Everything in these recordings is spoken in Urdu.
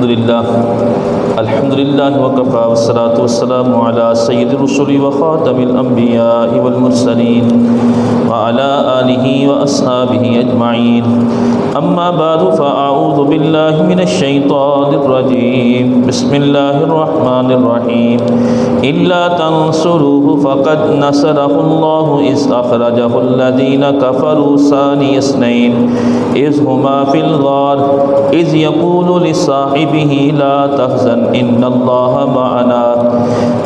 الحمد للہ وکفى والصلاة والسلام على سید الرسل وخاتم الانبیاء والمرسلین وعلى آلہ واصحابہ اجمعین اما بعد فاعوذ باللہ من الشیطان الرجیم بسم اللہ الرحمن الرحیم الا تنصروه فقد نصره اللہ اذ اخرجه الذین کفروا ثانی اثنین اذ هما فی الغار اذ یقول لصاحبه لا تحزن ان اللہ معنا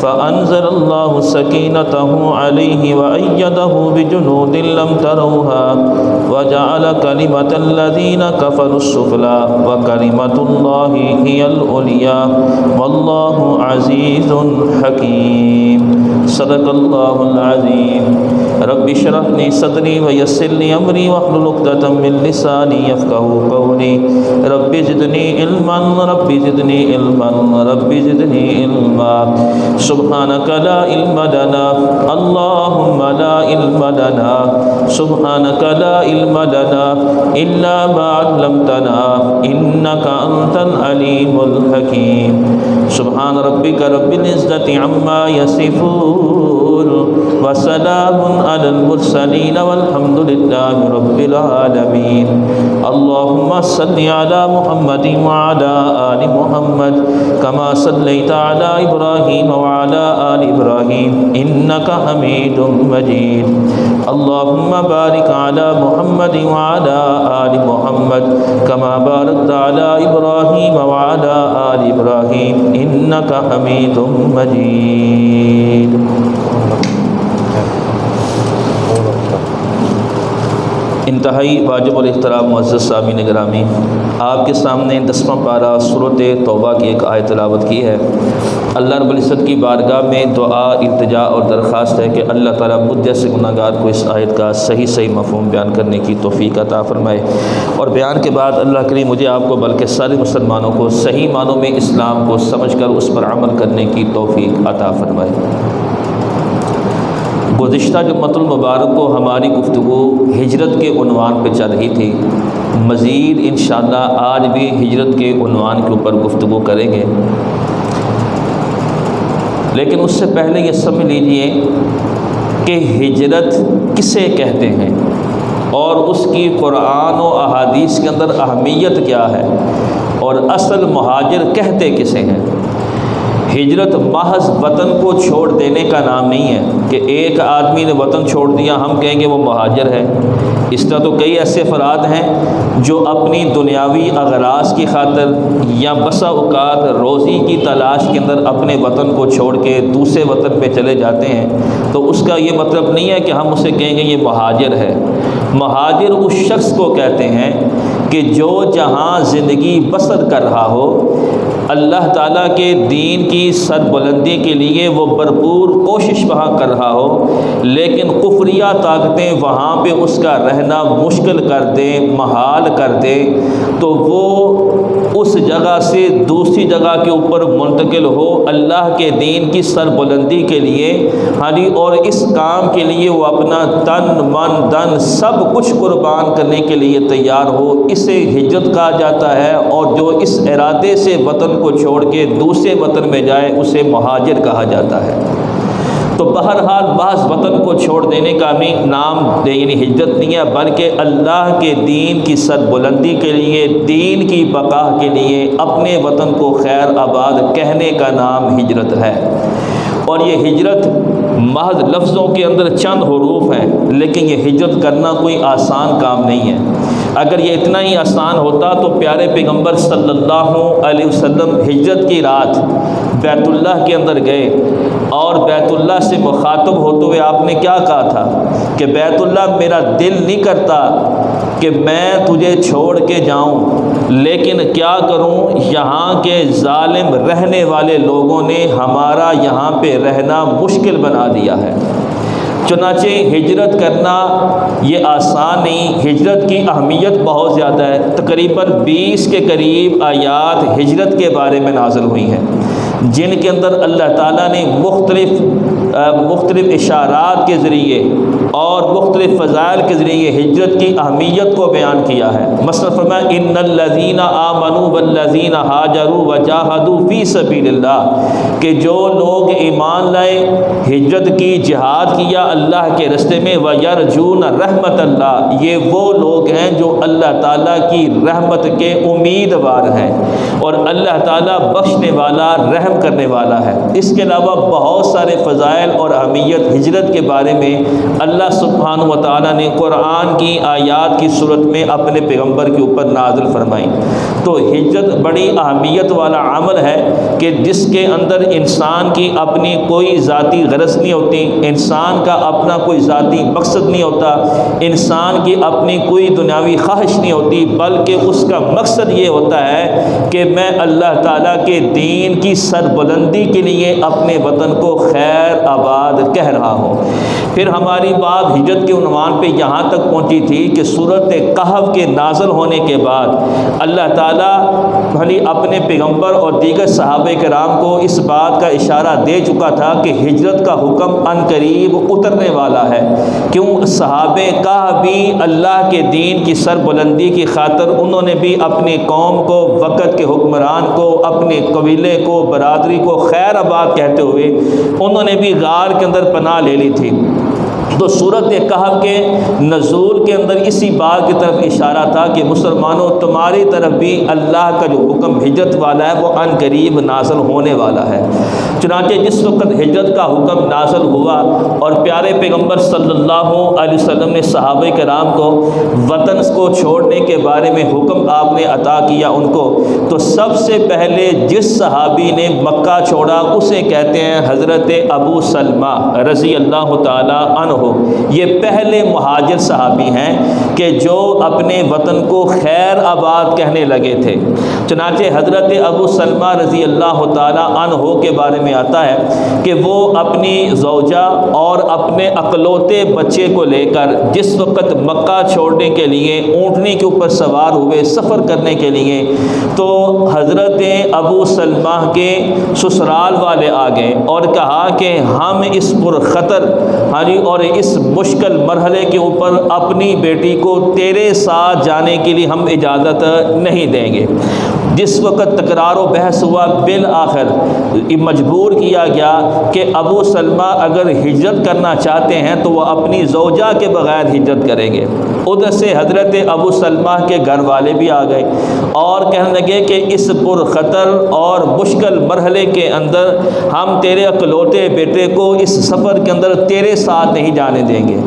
فانزل اللہ سکینته علیہ وأیدہ بجنود لم تروها وجعل کلمة الذین کفروا السفلی وکلمة اللہ هی العلیٰ واللہ عزیز حکیم صدق اللہ العظیم رب اشرح لي صدری ویسر لي امری واحلل عقدۃ من لسانی یفقهوا قولی رب زدنی علما رب زدنی علما رب زدنی علما سبحانک لا علم لنا اللهم لا علم لنا سبحانک لا علم لنا الا ما علمتنا انک انت العلیم الحکیم سبحان ربک رب العزة عما یصفون وسلام علی المرسلین والحمد للہ رب العالمین اللهم صل علی محمد وعلى آل محمد كما صليت على إبراهيم وعلى آل إبراهيم إنك حميد مجيد اللهم بارك على محمد وعلى آل محمد كما باركت على إبراهيم وعلى آل إبراهيم إنك حميد مجيد انتہائی واجب الاحترام معزز سامعین گرامی، آپ کے سامنے 10واں پارہ سورۃ توبہ کی ایک آیت تلاوت کی ہے۔ اللہ رب العزت کی بارگاہ میں دعا، التجا اور درخواست ہے کہ اللہ تعالیٰ مجھ جیسے گناہ گار کو اس آیت کا صحیح مفہوم بیان کرنے کی توفیق عطا فرمائے، اور بیان کے بعد اللہ کریم مجھے آپ کو بلکہ سارے مسلمانوں کو صحیح معنوں میں اسلام کو سمجھ کر اس پر عمل کرنے کی توفیق عطا فرمائے۔ گزشتہ جمعۃ المبارک کو ہماری گفتگو ہجرت کے عنوان پہ چل رہی تھی، مزید انشاءاللہ آج بھی ہجرت کے عنوان کے اوپر گفتگو کریں گے، لیکن اس سے پہلے یہ سمجھ لیجئے کہ ہجرت کسے کہتے ہیں اور اس کی قرآن و احادیث کے اندر اہمیت کیا ہے، اور اصل مہاجر کہتے کسے ہیں۔ ہجرت محض وطن کو چھوڑ دینے کا نام نہیں ہے کہ ایک آدمی نے وطن چھوڑ دیا ہم کہیں گے وہ مہاجر ہے۔ اس طرح تو کئی ایسے افراد ہیں جو اپنی دنیاوی اغراض کی خاطر یا بسا اوقات روزی کی تلاش کے اندر اپنے وطن کو چھوڑ کے دوسرے وطن پہ چلے جاتے ہیں، تو اس کا یہ مطلب نہیں ہے کہ ہم اسے کہیں گے یہ مہاجر ہے۔ مہاجر اس شخص کو کہتے ہیں کہ جو جہاں زندگی بسر کر رہا ہو، اللہ تعالیٰ کے دین کی سربلندی کے لیے وہ بھرپور کوشش وہاں کر رہا ہو، لیکن کفریہ طاقتیں وہاں پہ اس کا رہنا مشکل کر دیں، محال کر دیں، تو وہ اس جگہ سے دوسری جگہ کے اوپر منتقل ہو اللہ کے دین کی سربلندی کے لیے، اور اس کام کے لیے وہ اپنا تن من دن سب کچھ قربان کرنے کے لیے تیار ہو، اسے ہجرت کہا جاتا ہے۔ اور جو اس ارادے سے وطن کو چھوڑ کے دوسرے وطن میں جائے اسے مہاجر کہا جاتا ہے۔ تو بہرحال بعض وطن کو چھوڑ دینے کا بھی نام یعنی ہجرت نہیں ہے، بلکہ اللہ کے دین کی سربلندی کے لیے، دین کی بقا کے لیے اپنے وطن کو خیر آباد کہنے کا نام ہجرت ہے۔ اور یہ ہجرت محض لفظوں کے اندر چند حروف ہیں، لیکن یہ ہجرت کرنا کوئی آسان کام نہیں ہے۔ اگر یہ اتنا ہی آسان ہوتا تو پیارے پیغمبر صلی اللہ علیہ وسلم ہجرت کی رات بیت اللہ کے اندر گئے، اور بیت اللہ سے مخاطب ہوتے ہوئے آپ نے کیا کہا تھا کہ بیت اللہ میرا دل نہیں کرتا کہ میں تجھے چھوڑ کے جاؤں، لیکن کیا کروں، یہاں کے ظالم رہنے والے لوگوں نے ہمارا یہاں پہ رہنا مشکل بنا دیا ہے۔ چنانچہ ہجرت کرنا یہ آسان نہیں، ہجرت کی اہمیت بہت زیادہ ہے۔ تقریباً 20 کے قریب آیات ہجرت کے بارے میں نازل ہوئی ہیں۔ جن کے اندر اللہ تعالیٰ نے مختلف اشارات کے ذریعے اور مختلف فضائل کے ذریعے ہجرت کی اہمیت کو بیان کیا ہے۔ مثلا فرمایا ان الذین آمنوا والذین ہاجروا وجاہدوا فی سبیل اللہ، کہ جو لوگ ایمان لائے، ہجرت کی، جہاد کیا اللہ کے راستے میں، ویرجون رحمت اللہ، یہ وہ لوگ ہیں جو اللہ تعالیٰ کی رحمت کے امیدوار ہیں، اور اللہ تعالیٰ بخشنے والا، رحم کرنے والا ہے۔ اس کے علاوہ بہت سارے فضائل اور اہمیت ہجرت کے بارے میں اللہ سبحانہ و تعالیٰ نے قرآن کی آیات کی صورت میں اپنے پیغمبر کے اوپر نازل فرمائی۔ تو ہجرت بڑی اہمیت والا عمل ہے کہ جس کے اندر انسان کی اپنی کوئی ذاتی غرض نہیں ہوتی، انسان کا اپنا کوئی ذاتی مقصد نہیں ہوتا، انسان کی اپنی کوئی دنیاوی خواہش نہیں ہوتی، بلکہ اس کا مقصد یہ ہوتا ہے کہ میں اللہ تعالیٰ کے دین کی سربلندی کے لیے اپنے وطن کو خیر آباد کہہ رہا ہوں۔ پھر ہماری بات ہجرت کے عنوان پہ یہاں تک پہنچی تھی کہ سورۃ کہف کے نازل ہونے کے بعد اللہ تعالیٰ اپنے پیغمبر اور دیگر صحابہ کرام کو اس بات کا اشارہ دے چکا تھا کہ ہجرت کا حکم عنقریب اترنے والا ہے۔ کیوں؟ صحابہ کہف بھی اللہ کے دین کی سربلندی کی خاطر انہوں نے بھی اپنی قوم کو، وقت کے حکمران کو، اپنے قبیلے کو، برادری کو خیر آباد کہتے ہوئے انہوں نے بھی غار کے اندر پناہ لے لی تھی۔ تو سورۃ کہف کے نزول کے اندر اسی بات کی طرف اشارہ تھا کہ مسلمانوں تمہاری طرف بھی اللہ کا جو حکم ہجرت والا ہے وہ عن قریب نازل ہونے والا ہے۔ چنانچہ جس وقت ہجرت کا حکم نازل ہوا اور پیارے پیغمبر صلی اللہ علیہ وسلم نے صحابہ کرام کو وطن کو چھوڑنے کے بارے میں حکم آپ نے عطا کیا ان کو، تو سب سے پہلے جس صحابی نے مکہ چھوڑا اسے کہتے ہیں حضرت ابو سلمہ رضی اللہ تعالی عنہ۔ یہ پہلے مہاجر صحابی ہیں کہ جو اپنے وطن کو خیر آباد کہنے لگے تھے۔ چنانچہ حضرت ابو سلمہ رضی اللہ تعالی عنہ کے بارے میں آتا ہے کہ وہ اپنی زوجہ اور اپنے اکلوتے بچے کو لے کر جس وقت مکہ چھوڑنے کے لیے اونٹنی کے اوپر سوار ہوئے سفر کرنے کے لیے، تو حضرت ابو سلمہ کے سسرال والے آ گئے اور کہا کہ ہم اس پرخطر اور اس مشکل مرحلے کے اوپر اپنی بیٹی کو تیرے ساتھ جانے کے لیے ہم اجازت نہیں دیں گے۔ جس وقت تکرار و بحث ہوا، بالآخر مجبور کیا گیا کہ ابو سلمہ اگر ہجرت کرنا چاہتے ہیں تو وہ اپنی زوجہ کے بغیر ہجرت کریں گے۔ ادھر سے حضرت ابو سلمہ کے گھر والے بھی آ گئے اور کہنے لگے کہ اس پرخطر اور مشکل مرحلے کے اندر ہم تیرے اکلوتے بیٹے کو اس سفر کے اندر تیرے ساتھ نہیں جانے دیں گے۔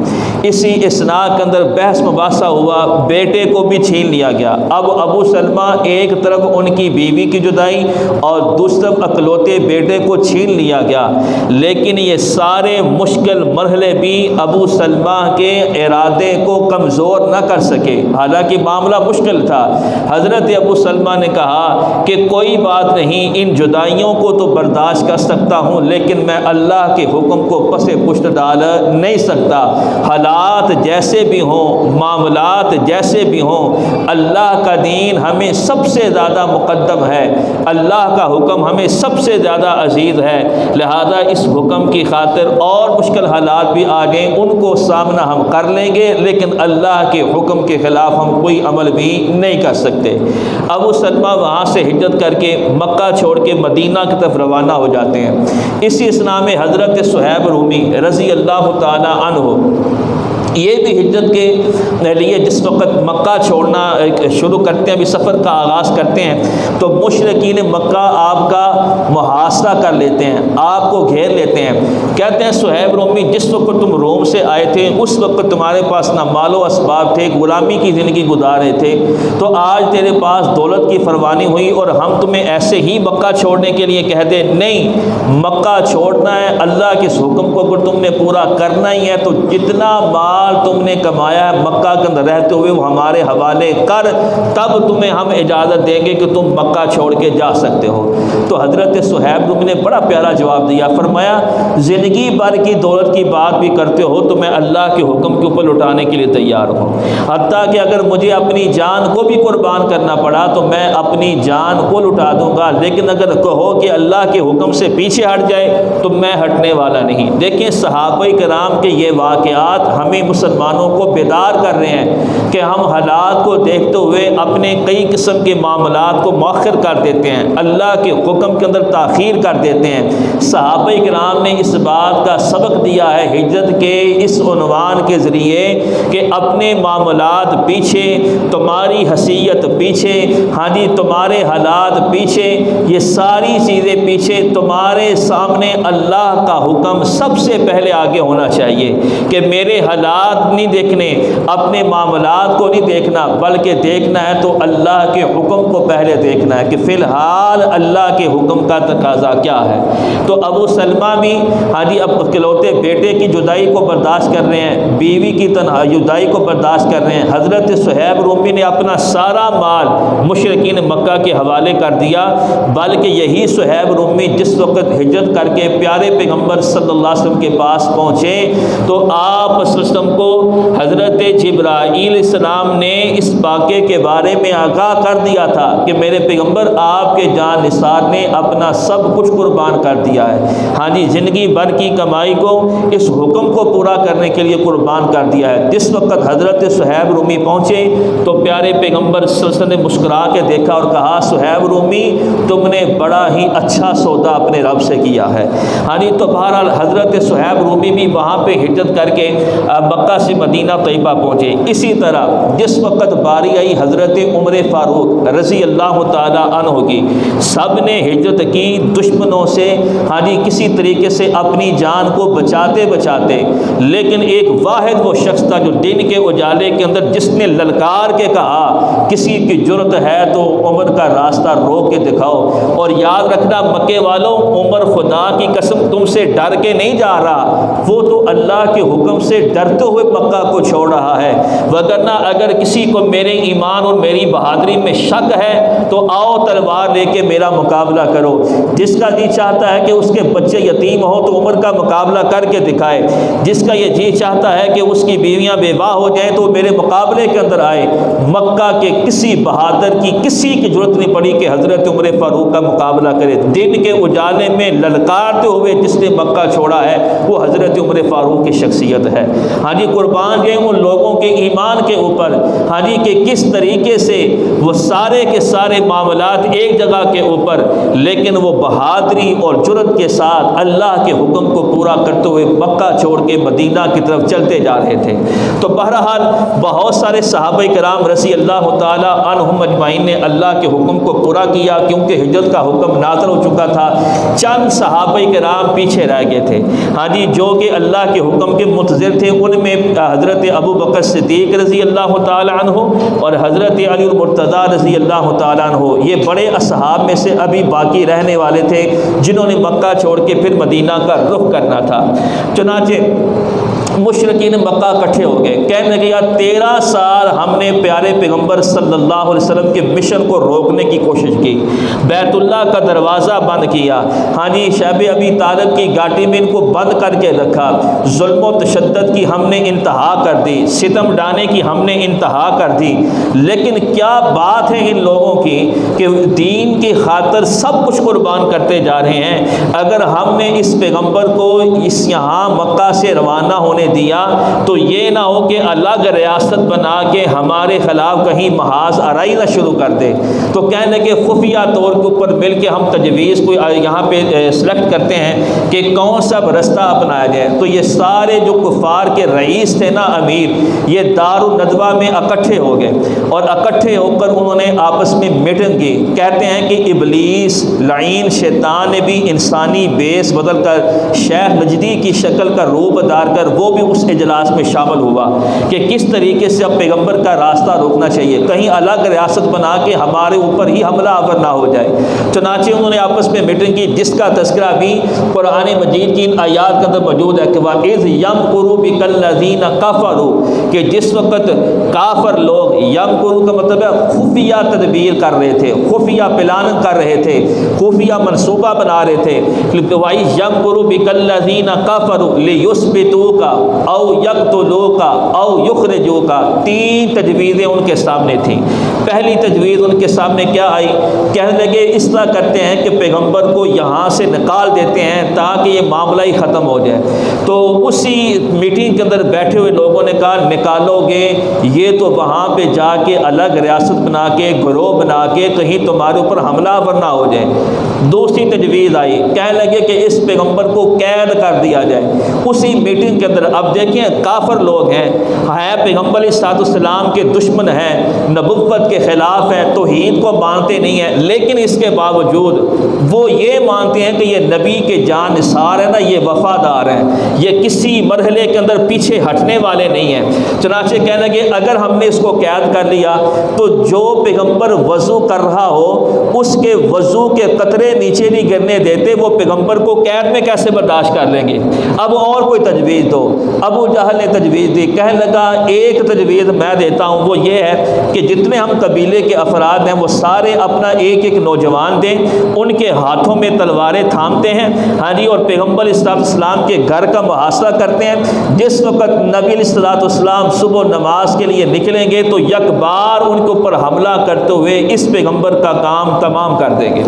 اسی اثناء کے اندر بحث مباحثہ ہوا، بیٹے کو بھی چھین لیا گیا۔ اب ابو سلمہ ایک طرف ان کی بیوی کی جدائی اور دوسری طرف اکلوتے بیٹے کو چھین لیا گیا، لیکن یہ سارے مشکل مرحلے بھی ابو سلمہ کے ارادے کو کمزور نہ کر سکے، حالانکہ معاملہ مشکل تھا۔ حضرت ابو سلمہ نے کہا کہ کوئی بات نہیں، ان جدائیوں کو تو برداشت کر سکتا ہوں، لیکن میں اللہ کے حکم کو پس پشت ڈال نہیں سکتا۔ حالات جیسے بھی ہوں، معاملات جیسے بھی ہوں، اللہ کا دین ہمیں سب سے زیادہ مقدم ہے، اللہ کا حکم ہمیں سب سے زیادہ عزیز ہے، لہذا اس حکم کی خاطر اور مشکل حالات بھی آ گئے، ان کو سامنا ہم کر لیں گے، لیکن اللہ کے حکم کے خلاف ہم کوئی عمل بھی نہیں کر سکتے۔ ابو سلمہ وہاں سے ہجرت کر کے مکہ چھوڑ کے مدینہ کی طرف روانہ ہو جاتے ہیں۔ اسی اثناء میں حضرت صہیب رومی رضی اللہ تعالی عنہ یہ بھی ہجرت کے لیے جس وقت مکہ چھوڑنا شروع کرتے ہیں، بھی سفر کا آغاز کرتے ہیں، تو مشرکین مکہ آپ کا محاصرہ کر لیتے ہیں، آپ کو گھیر لیتے ہیں۔ کہتے ہیں صہیب رومی جس وقت تم روم سے آئے تھے اس وقت تمہارے پاس نہ مال و اسباب تھے، غلامی کی زندگی گزار رہے تھے، تو آج تیرے پاس دولت کی فراوانی ہوئی اور ہم تمہیں ایسے ہی مکہ چھوڑنے کے لیے کہہ دیں؟ نہیں، مکہ چھوڑنا ہے، اللہ کے اس حکم کو اگر تم نے پورا کرنا ہی ہے تو جتنا مال تم نے کمایا ہے مکہ کے اندر رہتے ہوئے وہ ہمارے حوالے کر، تب تمہیں ہم اجازت دیں گے کہ تم مکہ چھوڑ کے جا سکتے ہو۔ تو حضرت صہیب صہیب رومی نے بڑا پیارا جواب دیا، فرمایا زندگی بھر کی دولت کی بات بھی کرتے ہو تو میں اللہ کے حکم کے اوپر لٹانے کے لیے تیار ہوں، حتیٰ کہ اگر مجھے اپنی جان کو بھی قربان کرنا پڑا تو میں اپنی جان کو لٹا دوں گا، لیکن اگر کہو کہ اللہ کے حکم سے پیچھے ہٹ جائے تو میں ہٹنے والا نہیں۔ دیکھیں صحابہ کرام کے یہ واقعات ہمیں مسلمانوں کو بیدار کر رہے ہیں کہ ہم حالات کو دیکھتے ہوئے اپنے کئی قسم کے معاملات کو مؤخر کر دیتے ہیں، اللہ کے حکم کے اندر تاخیر کر دیتے ہیں۔ صحابہ کرام نے اس بات کا سبق دیا ہے ہجرت کے اس عنوان کے ذریعے کہ اپنے معاملات پیچھے، تمہاری حیثیت پیچھے، ہاں جی تمہارے حالات پیچھے، یہ ساری چیزیں پیچھے، تمہارے سامنے اللہ کا حکم سب سے پہلے آگے ہونا چاہیے کہ میرے حالات نہیں دیکھنے، اپنے معاملات کو نہیں دیکھنا، بلکہ دیکھنا ہے تو اللہ کے حکم کو پہلے دیکھنا ہے کہ فی الحال اللہ کے حکم کا تقاضا کیا ہے۔ تو ابو سلمہ بھی ہاں جی اب اکلوتے بیٹے کی جدائی کو برداشت کر رہے ہیں، بیوی کی جدائی کو برداشت کر رہے ہیں۔ حضرت صہیب رومی نے اپنا سارا مال مشرکین مکہ کے حوالے کر دیا، بلکہ یہی صہیب رومی جس وقت ہجرت کر کے پیارے پیغمبر صلی اللہ علیہ وسلم کے پاس پہنچے تو آپ صلی اللہ علیہ وسلم کو حضرت جبرائیل علیہ السلام نے اس واقعے کے بارے میں آگاہ کر دیا تھا کہ میرے پیغمبر آپ کے جان نثار نے اپنا سب کچھ قربان کر دیا ہے، ہاں جی زندگی بھر کی کمائی کو اس حکم کو پورا کرنے کے لیے قربان کر دیا ہے۔ جس وقت حضرت صہیب رومی پہنچے تو پیارے پیغمبر صلی اللہ علیہ وسلم نے مسکرا کے دیکھا اور کہا صہیب رومی تم نے بڑا ہی اچھا سودا اپنے رب سے کیا ہے، ہاں جی تو بہرحال حضرت صہیب رومی بھی وہاں پہ ہجرت کر کے مکہ سے مدینہ طیبہ پہنچے۔ اسی طرح جس وقت باری آئی حضرت عمر فاروق رضی اللہ تعالیٰ عنہ کی، سب نے ہجرت کی دشمنوں سے، ہاں جی کسی طریقے سے اپنی جان کو بچاتے بچاتے، لیکن ایک واحد وہ شخص تھا جو دن کے اجالے کے اندر جس نے للکار کے کہا کسی کی جرت ہے تو عمر کا راستہ روک کے دکھاؤ، اور یاد رکھنا مکے والوں عمر خدا کی قسم تم سے ڈر کے نہیں جا رہا، وہ تو اللہ کے حکم سے ڈرتے ہوئے مکہ کو چھوڑ رہا ہے، وگرنہ اگر کسی کو میرے ایمان اور میری بہادری میں شک ہے تو آؤ تلوار لے کے میرا مقابلہ کرو۔ جس کا جی چاہتا ہے کہ اس کے بچے یتیم ہو تو عمر کا مقابلہ کر کے دکھائے، جس کا یہ جی چاہتا ہے کہ اس کی بیویاں بیوہ ہو جائیں تو میرے مقابلے کے اندر آئے۔ مکہ کے کسی بہادر کی کسی کی ضرورت نہیں پڑی کہ حضرت عمر فاروق کا مقابلہ کرے، دن کے اجالے میں للکارتے ہوئے جس نے مکہ چھوڑا ہے وہ حضرت عمر فاروق کی شخصیت ہے، ہاں جی قربان جائیں ان لوگوں کے ایمان کے اوپر، ہاں جی کہ کس طریقے سے وہ سارے کے سارے معاملات ایک جگہ کے اوپر، لیکن وہ بہادری اور جرت کے ساتھ اللہ کے حکم کو پورا کرتے ہوئے مکہ چھوڑ کے مدینہ کی طرف چلتے جا رہے تھے۔ تو بہرحال بہت سارے صحابہ کرام رضی اللہ تعالیٰ عنہم اجمعین نے اللہ کے حکم کو پورا کیا، کیونکہ ہجرت کا حکم نازل ہو چکا تھا۔ چند صحابہ کرام پیچھے رہ گئے تھے، ہاں جی جو کہ اللہ کے حکم کے منتظر تھے، ان میں حضرت ابو بکر صدیق رضی اللہ تعالیٰ عنہ اور حضرت علی المرتضیٰ رضی اللہ تعالیٰ عنہ، یہ بڑے اصحاب میں سے ابھی باقی رہنے والے تھے جنہوں نے مکہ چھوڑ کے پھر مدینہ کا رخ کرنا تھا۔ چنانچہ مشرکین مکہ اکٹھے ہو گئے، کہنے لگے یار 13 سال ہم نے پیارے پیغمبر صلی اللہ علیہ وسلم کے مشن کو روکنے کی کوشش کی، بیت اللہ کا دروازہ بند کیا، ہاں جی شیب ابی طالب کی گاٹی میں ان کو بند کر کے رکھا، ظلم و تشدد کی ہم نے انتہا کر دی، ستم ڈانے کی ہم نے انتہا کر دی، لیکن کیا بات ہے ان لوگوں کی کہ دین کی خاطر سب کچھ قربان کرتے جا رہے ہیں۔ اگر ہم نے اس پیغمبر کو اس یہاں مکہ سے روانہ ہونے دیا تو یہ نہ ہو کہ الگ ریاست بنا کے ہمارے خلاف کہیں محاذ آرائی نہ شروع کر دے، تو کہنے کے خفیہ طور کے اوپر مل کے ہم تجویز کو یہاں پہ سلیکٹ کرتے ہیں کہ کون سا رستہ اپنایا جائے۔ تو یہ سارے جو کفار کے رئیس تھے نا امیر، یہ دار الندوہ میں اکٹھے ہو گئے اور اکٹھے ہو کر انہوں نے آپس میں میٹنگ کی۔ کہتے ہیں کہ ابلیس لعین شیطان نے بھی انسانی بیس بدل کر شیخ نجدی کی شکل کا روپ دار کر وہ بھی بھی اس اجلاس میں شامل ہوا کہ کس طریقے سے اب پیغمبر کا راستہ روکنا چاہیے، کہیں الگ ریاست بنا کے ہمارے اوپر ہی حملہ آور نہ ہو جائے۔ چنانچہ انہوں نے آپس میں میٹنگ کی، جس کا تذکرہ بھی قرآن مجید کی ان آیات کے اندر موجود ہے کہ وَإِذْ يَمْكُرُ بِكَ الَّذِينَ كَفَرُوا، کہ جس وقت کافر لوگ، یمکرو کا مطلب ہے خفیہ تدبیر کر رہے تھے، خفیہ پلاننگ کر رہے تھے، خفیہ منصوبہ بنا رہے تھے۔ وَإِذْ يَمْكُرُ بِكَ الَّذِينَ كَفَرُوا لِيُثْبِتُوكَ أَوْ يَقْتُلُوكَ أَوْ يُخْرِجُوكَ، تین تجویزیں ان کے سامنے تھیں۔ پہلی تجویز ان کے سامنے کیا آئی؟ کہنے لگے اس طرح کرتے ہیں کہ پیغمبر کو یہاں سے نکال دیتے ہیں تاکہ یہ معاملہ ہی ختم ہو جائے۔ تو اسی میٹنگ کے اندر بیٹھے ہوئے لوگوں نے کہا نکالو گے یہ تو وہاں پہ جا کے الگ ریاست بنا کے، گروہ بنا کے کہیں تمہارے اوپر حملہ آور نہ ہو جائے۔ دوسری تجویز آئی، کہنے لگے کہ اس پیغمبر کو قید کر دیا جائے۔ اسی میٹنگ کے اندر اب دیکھیں کافر لوگ ہیں پیغمبر علیہ السلام کے دشمن ہیں، نبوت کے خلاف ہیں، توحید کو مانتے نہیں ہیں، لیکن اس کے باوجود وہ یہ مانتے ہیں کہ یہ نبی کے جان نثار ہے نا، یہ وفادار ہیں، یہ کسی مرحلے کے اندر پیچھے ہٹنے والے نہیں ہیں۔ چنانچہ کہنے لگے اگر ہم نے اس کو قید کر لیا تو جو پیغمبر وضو کر رہا ہو اس کے وضو کے قطرے نیچے نہیں گرنے دیتے، وہ پیغمبر کو قید میں کیسے برداشت کر لیں گے؟ اب اور کوئی تجویز دو۔ ابو جہل نے تجویز دی، کہنے لگا ایک تجویز میں دیتا ہوں، وہ یہ ہے کہ جتنے ہم قبیلے کے افراد ہیں وہ سارے اپنا ایک ایک نوجوان دیں، ان کے ہاتھوں میں تلواریں تھامتے ہیں، ہاں جی، اور پیغمبر علیہ السلام کے گھر کا محاصرہ کرتے ہیں۔ جس وقت نبی علیہ السلام صبح نماز کے لیے نکلیں گے تو یک بار ان کے اوپر حملہ کرتے ہوئے اس پیغمبر کا کام تمام کر دیں گے۔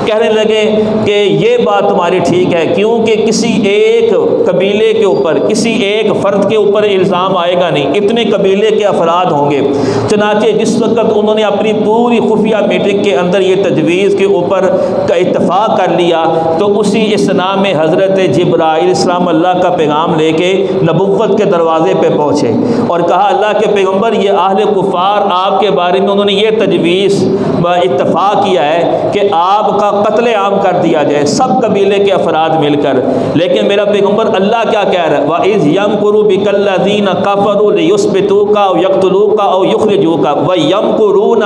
کہنے لگے کہ یہ بات تمہاری ٹھیک ہے، کیونکہ کسی ایک قبیلے کے اوپر، کسی ایک فرد کے اوپر الزام آئے گا نہیں، اتنے قبیلے کے افراد ہوں گے۔ چنانچہ جس وقت انہوں نے اپنی پوری خفیہ میٹنگ کے اندر یہ تجویز کے اوپر کا اتفاق کر لیا تو اسی اسنا میں حضرت جبرائیل السلام اللہ کا پیغام لے کے نبوت کے دروازے پہ پہنچے اور کہا اللہ کے پیغمبر یہ اہل کفار آپ کے بارے میں انہوں نے یہ تجویز اتفاق کیا ہے کہ آپ کا قتل عام کر دیا جائے، سب قبیلے کے افراد مل کر، لیکن میرا پیغمبر اللہ کیا کہہ رہا ہے وَإِذْ يَمْكُرُ بِكَ الَّذِينَ كَفَرُوا لِيُثْبِتُوكَ أَوْ يَقْتُلُوكَ أَوْ يُخْرِجُوكَ وَيَمْكُرُونَ،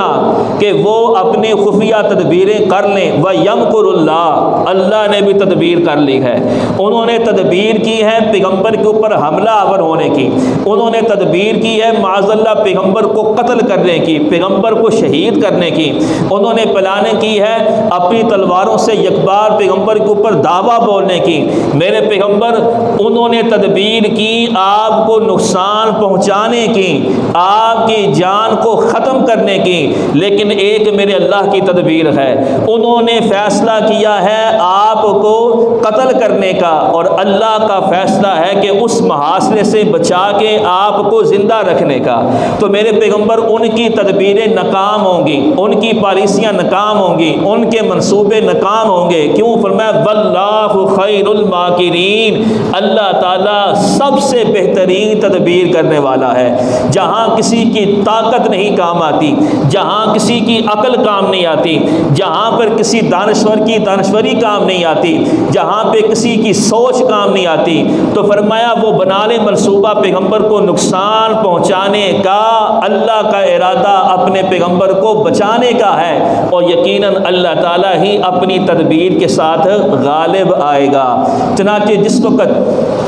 کہ وہ اپنے خفیہ تدبیریں کر لیں، وَيَمْكُرُ اللَّهُ، اللہ نے بھی تدبیر کر لی ہے۔ انہوں نے تدبیر کی ہے پیغمبر کے اوپر حملہ آور ہونے کی، انہوں نے تدبیر کی ہے معاذ اللہ پیغمبر کو قتل کرنے کی، پیغمبر کو شہید کرنے کی، انہوں نے پلانیں کی ہے اپنی تلواروں سے یکبار پیغمبر کے اوپر دعویٰ بولنے کی۔ میرے پیغمبر انہوں نے تدبیر کی آپ کو نقصان پہنچانے کی، آپ کی جان کو ختم کرنے کی، لیکن ایک میرے اللہ کی تدبیر ہے، انہوں نے فیصلہ کیا ہے آپ کو قتل کرنے کا، اور اللہ کا فیصلہ ہے کہ اس محاصرے سے بچا کے آپ کو زندہ رکھنے کا۔ تو میرے پیغمبر ان کی تدبیریں ناکام ہوں گی، ان کی پالیسیاں ناکام ہوں گی، ان کے منصوبے ناکام ہوں گے۔ کیوں؟ فرمایا واللہ خیر الماکرین، اللہ تعالیٰ سب سے بہترین تدبیر کرنے والا ہے۔ جہاں کسی کی طاقت نہیں کام آتی، جہاں کسی کی عقل کام نہیں آتی، جہاں پر کسی دانشور کی دانشوری کام نہیں آتی، جہاں پہ کسی کی سوچ کام نہیں آتی، تو فرمایا وہ بنا لے منصوبہ پیغمبر کو نقصان پہنچانے کا، اللہ کا ارادہ اپنے پیغمبر کو بچانے کا ہے، اور یقیناً اللہ تعالیٰ ہی اپنی تدبیر کے ساتھ غالب آئے گا۔ چنانچہ جس وقت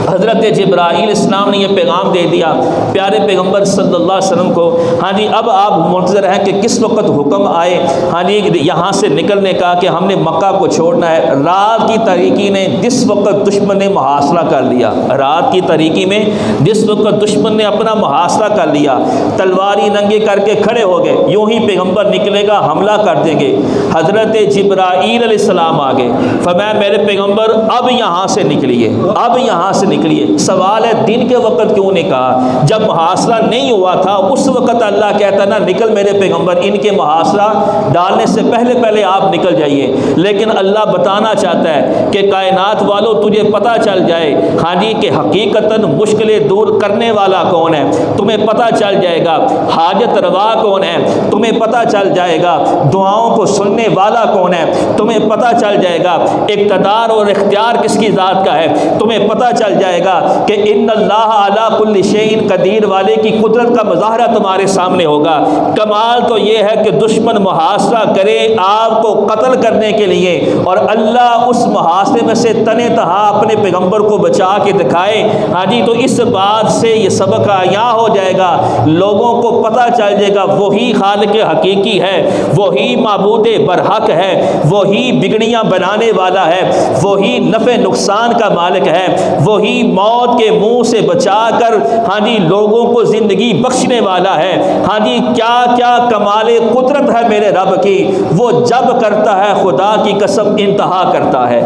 حضرت جبرائیل اسلام نے یہ پیغام دے دیا پیارے پیغمبر صلی اللہ علیہ وسلم کو، ہاں جی اب آپ منتظر ہیں کہ کس وقت حکم آئے ہاں جی یہاں سے نکلنے کا کہ ہم نے مکہ کو چھوڑنا ہے۔ رات کی تاریکی نے جس وقت دشمن نے محاصرہ کر لیا، رات کی تاریکی میں جس وقت دشمن نے اپنا محاصرہ کر لیا، تلواری ننگے کر کے کھڑے ہو گئے، یوں ہی پیغمبر نکلے گا حملہ کر دیں گے۔ حضرت جبرائیل علیہ السلام آگے فرمایا میرے پیغمبر اب یہاں سے نکلیے، اب یہاں سے نکلیے۔ سوال ہے دن کے وقت کیوں نہیں کہا؟ جب محاصرہ نہیں ہوا تھا اس وقت اللہ کہتا نا نکل میرے پیغمبر، ان کے محاصرہ ڈالنے سے پہلے آپ نکل جائیے، لیکن اللہ بتانا چاہتا ہے کہ کائنات والو تجھے پتہ چل جائے ہاں جی کہ حقیقتاً مشکلیں دور کرنے والا کون ہے، تمہیں پتہ چل جائے گا حاجت روا کون ہے، تمہیں پتہ چل جائے گا دعاؤں کو سننے والا کون ہے، تمہیں پتہ چل جائے گا اقتدار اور اختیار کس کی ذات کا ہے، تمہیں پتہ چل جائے جائے گا کہ ان اللہ علی کل شیء قدیر والے کی قدرت کا مظاہرہ تمہارے سامنے ہوگا۔ کمال تو یہ ہے کہ دشمن محاصرہ کرے آپ کو قتل کرنے کے لیے، اور اللہ اس محاصرے میں سے تنے تہا اپنے پیغمبر کو بچا کے دکھائے۔ ہاں جی، تو اس بات سے یہ سبق آیا ہو جائے گا، لوگوں کو پتہ چل جائے گا وہی خالق حقیقی ہے، وہی معبود برحق ہے، وہی بگڑیاں بنانے والا ہے، وہی نفع نقصان کا مالک ہے، وہی موت کے منہ سے بچا کر ہاں جی لوگوں کو زندگی بخشنے والا ہے۔ ہاں جی، کیا کیا کمال قدرت ہے میرے رب کی، وہ جب کرتا ہے خدا کی قسم انتہا کرتا ہے۔